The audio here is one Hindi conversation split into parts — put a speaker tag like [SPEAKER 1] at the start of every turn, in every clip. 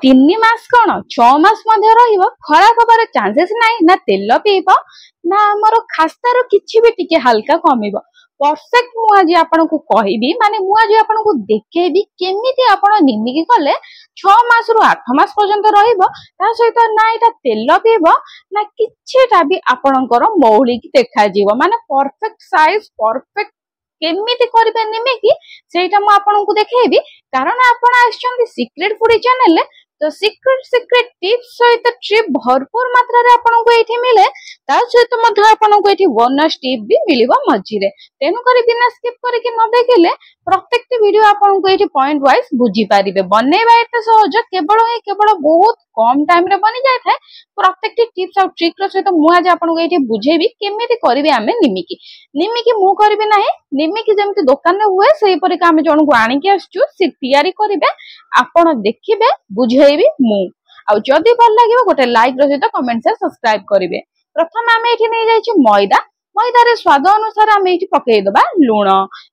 [SPEAKER 1] तीन मास कौन 6 मास खराब हबार चांसेस ना ना तेल पीब ना आमर खास्तार किछि भी टिके हल्का कमिब परफेक्ट मु आज आपन को कहबी माने मु आज आपन को देखेबी केमिति आपन निमिकी कले 6 मास रु 8 मास पर्यंत रहिबो ता सहित ना एटा तेल पीब ना किछिटा भी आपनकर मौलिक देखा जीवो माने परफेक्ट साइज परफेक्ट केमिति करबे निमिकी सेटा मु आपन को देखेबी कारण आपन आछन सीक्रेट फूड चैनल तो सीक्रेट टिप्स सहित ट्रिप भरपूर मात्रा रे आपन को एठी मिले ता सहित मध्य आपन को एठी बोनस टिप भी मिलिबो मझिरे तेनु करी बिना स्किप करके न देखिले प्रत्येक वीडियो आपन को एठी पॉइंट वाइज बुझी पारिबे बनेबा एते सहज केवल बहुत कम टाइम रे बनि जाय थाए प्रत्येक टिप्स और ट्रिक रो सहित मु आज आपन को एठी बुझेबी केमिति करिवे आमे निमिकी मु करबी नाही निमिकी जेमति दुकान रे हुए सेही परि का आमे जण को आनी के आछू से तयारी करिवे आपण देखिबे बुझेबी मु आ जदी भल लागिबो गोटे लाइक रो सहित कमेंट से सब्सक्राइब करिवे प्रथम आमे एठी नै जाय छी मैदा रे स्वाद अनुसार आमे एठी पकई दबा लूण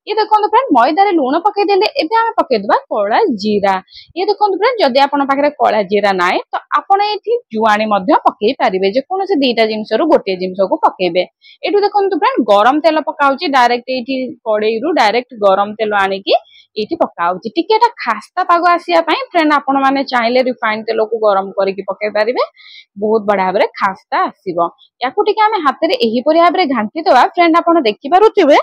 [SPEAKER 1] ये देखो फ्रेंड मैदा रे लूण पकई देले एबे आमे पकई दबा कला जीरा ये देखो फ्रेंड जदी आपण पाखरे कला जीरा नाय तो आपण एठी जुआणी मध्य पकई पारिबे जे कोनोसे दीटा जिंस रु गोटे जिंस को पकेबे एठु देखो फ्रेंड गरम तेल पकाउची डायरेक्ट एठी कड़ाई रु डायरेक्ट गरम तेल आनी की एठी पकाउची टिके एटा खास्ता पाग आसिया पई फ्रेंड आपण माने चाहिले रिफाइंड तेल को गरम करके पकई पारिबे बहुत बड़ा भाबरे खास्ता आसीबो याकू टिके आमे हाथ रे एही परि भाबरे घांटी दवा फ्रेंड आपण देखि पारुथिबे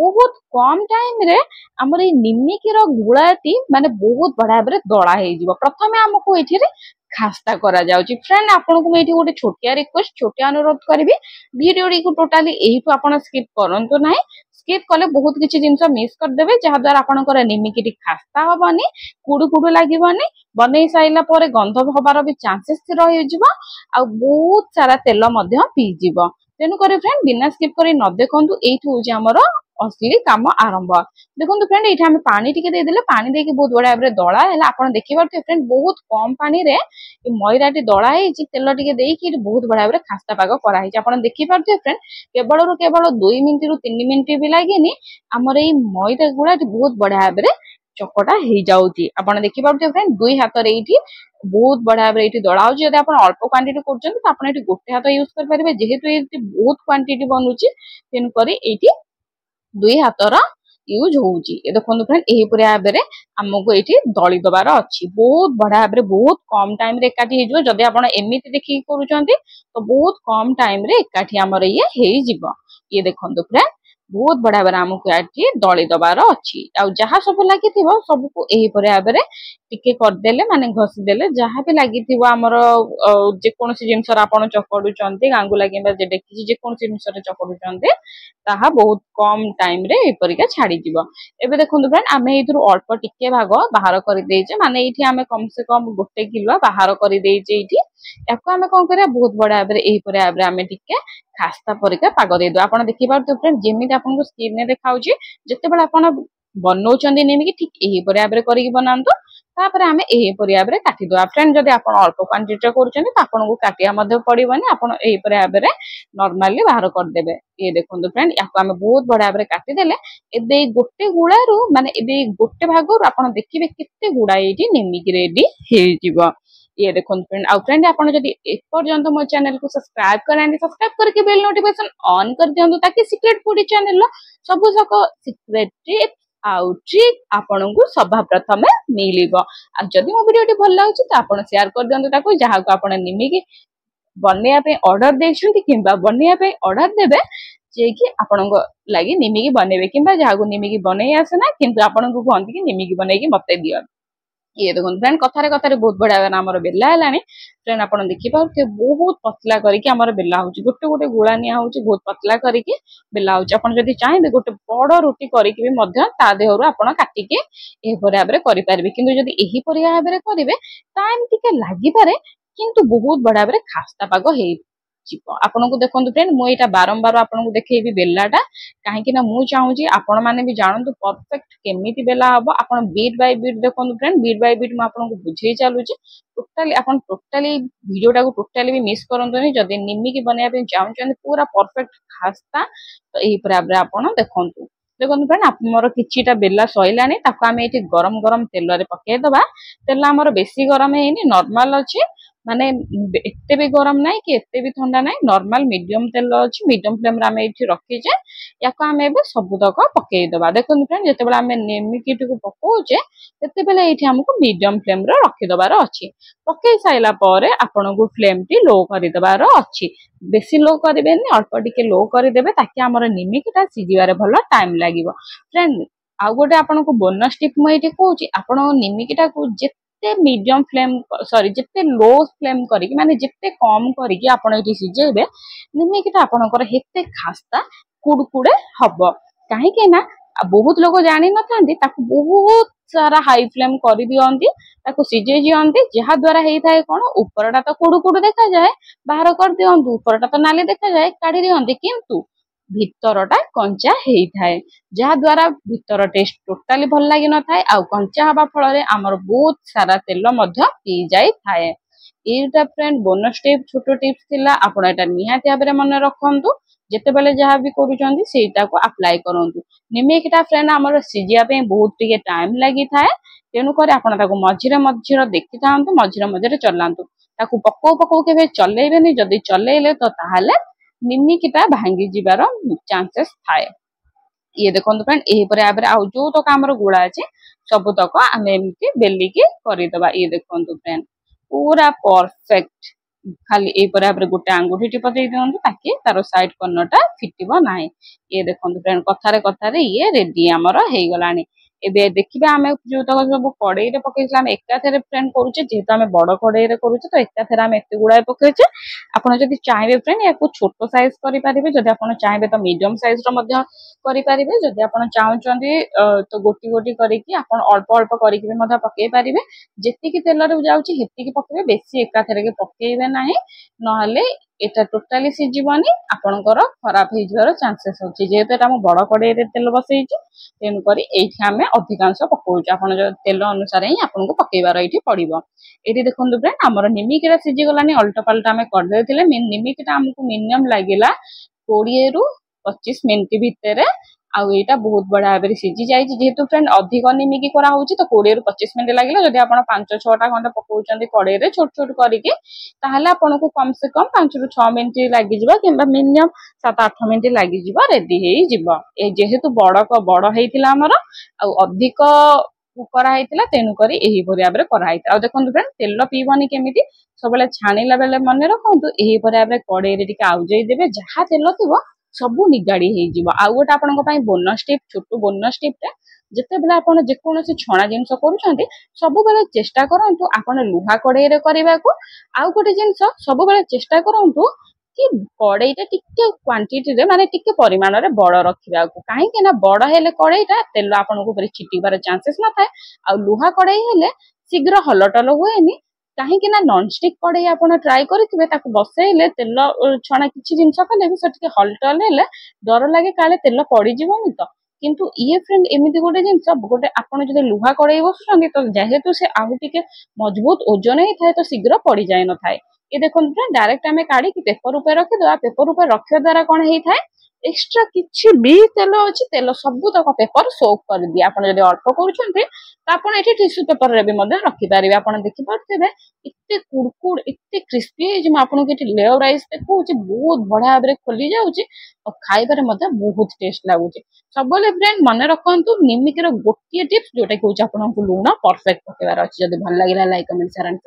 [SPEAKER 1] बहुत कम टाइम रे हमर ए निमिकी रो गुळाटी माने बहुत बड़ा भाबरे दळा हे जिवो प्रथमे हमकु एठी रे खास्ता करा जाउची फ्रेंड आपण को एठी गोटे छोटिया रिक्वेस्ट छोटिया अनुरोध करबी वीडियो को टोटली एही आपण स्किप करंतो नाही स्किप कले बहुत किछि जिंस मिस कर देबे जहा द्वारा आपनकर निमिकी खास्ता हबनी कुडु कुडु लागिबनी बनै साइला परे गंध हबार भी चांसेस रहि जिवो आ बहुत सारा तेल मध्य पी जिवो तेनु करे फ्रेंड बिना स्किप करी न देखंतु एठी होजी हमर असली काम आरंभ देखंतु फ्रेंड एठी हम पानी टिके दे देले पानी देके बहुत बड़ा भाबरे दळा हैला आपण देखि पारते फ्रेंड बहुत कम पानी रे ए मैदाटी दळा हेची तेल टिके देकी बहुत बड़ा भाबरे खास्ता पाग करा हेची आपण देखि पारते फ्रेंड केवल 2 मिनिट रु 3 मिनिट भी लागेनी हमर ए मैदा गुडा बहुत बड़ा भाबरे चकटा हे जाउची आपण देखि पारते फ्रेंड दुई हाथ रे एठी बहुत बड़ा भाबरे एठी दळा होची यदि आपण अल्प क्वांटिटी करछन त आपण एठी गोटे हाथ यूज कर परिबे जेहेतु एठी बहुत क्वांटिटी बनउची तेन करी एठी दुई हाथर यूज होउची ए देखंतु फ्रेंड एही पुरे भाबरे हमको एठी दळी दबार अछि बहुत बड़ा भाबरे बहुत कम टाइम रे एकाठी हे जो जदि आपण एमिति देखि करूचंती तो बहुत कम टाइम रे एकाठी हमर ये हे जिवो ये देखंतु फ्रेंड बहुत बड़ा भाबरे हमको एठी दळी दबार अछि आ जहा सब लागि थिबो सब को एही पुरे भाबरे टिके कर देले माने घसी देले जहा भी लागि थिबो हमर जे कोनसी जिंस रा आपण चकड़ुचंती गांगु लागि बा जे देखि जे कोनसी जिंस रे चकड़ुचंती ताहा बहुत कम टाइम रे एपरिका छाड़ी जिवो एबे देखंतु फ्रेंड आमे इथरु अल्प टिके भाग बाहर करि देइचे माने एठी आमे कम से कम 1 किलो बाहर करि देइचे एठी याको आमे कोन करिया बहुत बड़ा भाबरे एही परे भाबरे आमे टिके खास्ता परिका पाग दे दो आपण देखि पारतो फ्रेंड जेमिति आपण को स्क्रीन ने देखाउची जते बेला आपण बनौचंदी नेमिकी ठीक एही परे भाबरे करिकि बनांतो तापरे आमे एही परे भाबरे काटी दो फ्रेंड जदि आपण अल्प क्वांटिटी करूचंदी त आपण को काटिया मध्ये पड़िबनी आपण एही परे भाबरे नॉर्मली बाहर कर देबे ये देखंतु फ्रेंड याको आमे बहुत बड़ा भाबरे काटी देले एबे गोटे गुळारू माने एबे गोटे भागरू आपण देखिबे केते गुडा एठी निमिकी रेडी हे जिवो ये देखंतु फ्रेंड आ फ्रेंड आपण जदि ए पर्यंत मो चैनल को सब्सक्राइब करने सब्सक्राइब करके बेल नोटिफिकेशन ऑन कर दियंतु ताकि सीक्रेट फूड चैनल लो सब सको सीक्रेट टिप्स आउ ट्रिक आपण को सभा प्रथमे मिलिबो आ जदि मो वीडियो भल लागुची त आपण शेयर कर दियंतु ताको जहा को आपण निमिकी बनेया पे ऑर्डर देछंती किंबा बनेया पे ऑर्डर देबे जे कि आपण को लागि निमिकी बनेबे किंबा जहा को निमिकी बनै आसे ना किंतु आपण को कहंती कि निमिकी बनै कि मते दियो ये देखो फ्रेंड कथारे बहुत बड़ा हमर बेला हलानी फ्रेंड आपण देखि पाउते बहुत पतला करके हमर बेला होची गोटे गोटे गुळा निया होची बहुत पतला करके बेला होची आपण जदी चाहे गोटे बड़ रोटी करके भी मध्य ता देहरु आपण काटी के एही परे भाबरे करि पारबे किंतु जदी एही परे भाबरे करिवे टाइम टिके लागि पारे किंतु बहुत बड़ा भाबरे खास्ता पाग हे आपण को देखंतु फ्रेंड मु एटा बारंबार आपण को देखैबी बेलाटा काहे कि ना मु चाहूची आपण माने भी जानंतु परफेक्ट केमिति बेला हबो आपण बीट बाय बीट देखंतु फ्रेंड बीट बाय बीट मु आपण को बुझेई चालुची टोटली आपण टोटली वीडियोटा को टोटली भी मिस करंतुनी जदी निमिकी बनेया पे चाहूचन पूरा परफेक्ट खास्ता तो एही पराबरे आपण देखंतु देखो फ्रेंड आमर किछिटा बेला सैलानी ताको आम ये गरम गरम तेल रे पकईदबा। तेल आमर बेसी गरम है नॉर्मल अच्छी माने एते भी गरम ना कि एते भी ठंडा ना नॉर्मल मीडियम तेल अच्छी मीडियम फ्लेम रे आम ये रखीचे या आम सबुतक पकईदबा। देखो फ्रेंड जिते आम निमिकी पकाउचे से ये आमको मीडियम फ्लेम रे रखीदबार अच्छी। पकई साइला पर आपन को फ्लेम टी लो करदेबार अच्छी। बेसी लो करेंगे अल्प टिके लो करदे ताकि आमर निमिकीटा सिझिबार भल टाइम लगे। फ्रेंड आउ गोटे आपन को बोनस टिप मुझे कहूँ आपण निमिकीटा को जिते मीडियम फ्लेम सॉरी जिते लो फ्लेम करी माने जिते कम करी आपण ये सिझेबे निमिकीटा आपणकर हेते खास्ता कुड़कुड़े हब कहीं ना बहुत लोग जानी न था बहुत सारा हाई फ्लेम कर दियंती ताको सिझे दियंती जहा द्वारा होता है कौन ऊपरटा तो कुड़ू कुड़ू देखा जाए बाहर कर दियंतु ऊपरटा तो नाली देखा जाए काढ़ी दियंती किंतु भितरटा कंचा होता जहा द्वारा भितर टेस्ट टोटाली भल लगी न था आ कंचा हवा फल आमर बहुत सारा तेल पी जाए थाए। एटा फ्रेंड बोनस टिप छोट टिप्स थिला आपण एटा निहाती भाबरे मन रखंतु जेते बेले जहा भी करूचंती सेटा को अप्लाई करंतु। निमिकीटा फ्रेंड आमर सिझिया पे बहुत टिके टाइम लगी थाए तेणु कर आपण ताको मझिरे मझिरे देखि थांतु मझिरे मझिरे चलांतु ताको पकौ पकौ केबे चलेबेनी जदी चलेइले तो ताहाले निमिकीटा भांगी जिबार चांसेस थाए। ये देखो फ्रेंड यही पर आबरे आउ जो तक आमर गुड़ा अछि सब तक आम एमती बेलिकी करदबा। ये देखो फ्रेंड पूरा परफेक्ट खाली ए पर आबरे गोटे आंगुठी टिप दे दियंतु ताकि तार साइड कर्नरटा फिटिबो नाही। ये देखो फ्रेंड कथारे कथारे ये रेडी आमर हे गलानी। एबे देखिबा आमे जो तक सब कड़ाई रे पकेइला आमे एकाथरे फ्रेंड करूचे जेहेतु आमे बड़ कड़ाई रे करूचे तो एकाथरे आमे एते गुड़ाए पकेइचे। आपण जदि चाहेबे फ्रेंड याको छोटो साइज करि पारिबे जदि आपण चाहेबे तो मीडियम साइज रो मध्य करि पारिबे जदि आपण चाहुचंदी तो गोटी गोटी करिकि आपण अल्प अल्प करिकि भी मध्य पकेइ पारिबे। जेतिकी तेल रे जाउची हेतिकी पकेइबे बेसी एकाथरे के पकेइबे नाही नहले एटा टोटाली सिझिबनी आपणकर खराब हो जबार चांसेस होची। जेहेतु एटा हम बड़ कड़ाई रे तेल बसैची तेनु करी एठी आमे अधिकांश पकाउची आपण जो तेल अनुसार ही आपन को पकेइबार एठी पड़िबो। एठी देखंतु फ्रेंड हमर निमिकीरा सिझि गलानी अल्टा पल्टा आमे कर देथिले निमिकीटा हमकु मिनिमम लागिला 20 रु 25 मिनिट भितरे आउ एटा बहुत बड़ा भाबरे सिझि जाइछि। जेहेतु फ्रेंड अधिक निमिकी करा होची तो 20 रु 25 मिनिट लागिला जदि आपण 5-6 टा खंड पकाउचंदी कड़ाई रे छोट छोट करिकि ताहले आपण को कम से कम 5 रु 6 मिनिट लागि जिबा किंबा मिनिमम 7-8 मिनिट लागि जिबा रेडी हेई जिबा। ए जेहेतु बड़ हेइतिला हमर आ अधिक करा हेइतिला तेनु करी एही भरी भाबरे करा हेइता। आ देखंतु फ्रेंड तेल पीबनी केमिति सबले छाणीला बेले मन रखंतु एही भरी भाबरे कड़ाई रे टिके आउजई देबे जहा तेल थिबो सबु निगाड़ी हेई जिवो। आ गोटे आपन को पई बोनस टिप छोटो बोनस टिप रे जेते बेला आपन जे कोनोसी छणा जिंस करूछंती सबु बेले चेष्टा करंतु आपन लुहा कड़ाई रे करिबाकू। आ गोटे जिंस सबु बेले चेष्टा करंतु कि कड़ाईटा टिके क्वांटिटी रे माने टिके परिमाण रे बड़ रखिबाकू काहे कि ना बड़ हेले कड़ाईटा तेल आपन को ऊपर छिटिबार चांसेस न थाए। आ लुहा कड़ाई हेले शीघ्र हलटल हुएनी कहीं ना नॉनस्टिक कड़ाई आपन ट्राई करिथिबे ताकू बसैले तेल छणा किछि जिंस कले भी सटिके हलटल हेले डर लागे काले तेल पड़ी जीवनी तो किंतु ये फ्रेंड एमिति गोटे जिंस गोटे आपन जदि लुहा कड़ाई बसुछंती तो जेहेतु से आउ टिके मजबूत ओजन ही थाए तो शीघ्र पड़ी जाय न थाए। ये देखो फ्रेंड डायरेक्ट आमे काढी कि पेपर ऊपर रखि दवा पेपर ऊपर रखिया द्वारा कोन हेई थाए एक्स्ट्रा किछि भी तेल अछि तेल सबु तक पेपर सोक कर दिया। आपण जदि अल्प करूछंती त आपण एठी टिश्यू पेपर रे भी मध्य रखि पारिबे। आपण देखि पारथिबे इत्ते कुड़कुड़ इत्ते क्रिस्पी जे म आपण के लेयर राइस देखौछि बहुत बढ़िया भाबरे खोली जाउछि और खाइबारे मध्य बहुत टेस्ट लागुछि। सबले फ्रेंड मन रखंतु निमिकीर गोटिए टिप्स जोटा कहउछि आपण को लूण परफेक्ट पकेबार अछि। जदि भल लागिला लाइक कमेंट शेयर एंड